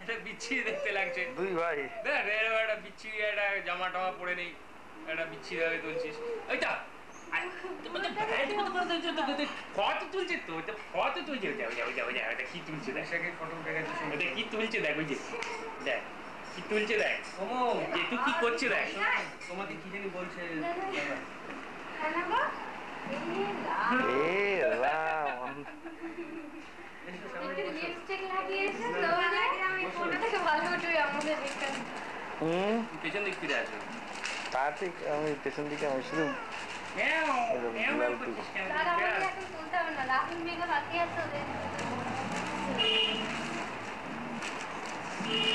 একটা বিচ্ছিরি দেখতে লাগছে দুই ভাই। দেখ একটা বিচ্ছিরি একটা জামা টামা পরে নেই, একটা বিচ্ছিরি ভাবে তুলছিস ওইটা ফটো তুলছে তো, ফটো তুলছে কি তুলছে দেখ, ফটো উঠে গেছে, কি তুলছে দেখ, ওই যে দেখ কি তুলছে দেখ, তুই কি করছে দেখ, তোমাকে কি জানি বলছে। পেছন দিক ফিরে আসবে, তা ঠিক আমি পেছন দিকে আমি শুধু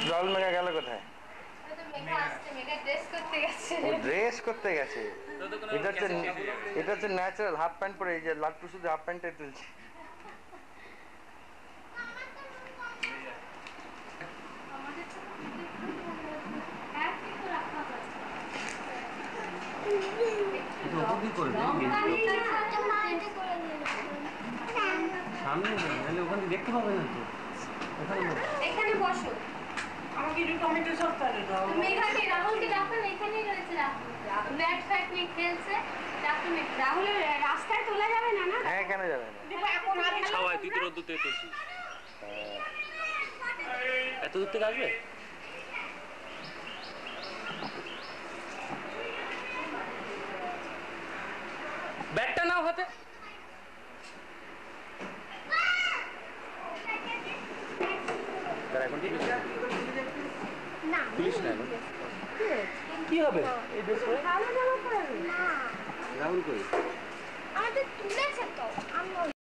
জল মেঘা গেল কোথায়? ড্রেস করতে গেছে। এটা হচ্ছে ন্যাচারাল হাফ প্যান্ট পরে, এই যে লাট্টু শুধু হাফ প্যান্টটাই তুলছে। সামনে ওখানে দেখতে পাবে না তো, এখানে বসো। আমাকে একটু টমেটো সস তাহলে দাও। মেঘাকে রাহুলকে ডাকুন, এখানেই রয়েছে রাহুল। ব্যাট ফ্যাট নিয়ে খেলছে, ডাকুন। রাহুল রাস্তায় তোলা যাবে না না? হ্যাঁ কেন যাবে না? সবাই তুই তো রোদ্দুর থেকে তুলছিস, এত দূর থেকে আসবে? ব্যাটটা নাও হাতে। এখন কি হবে এই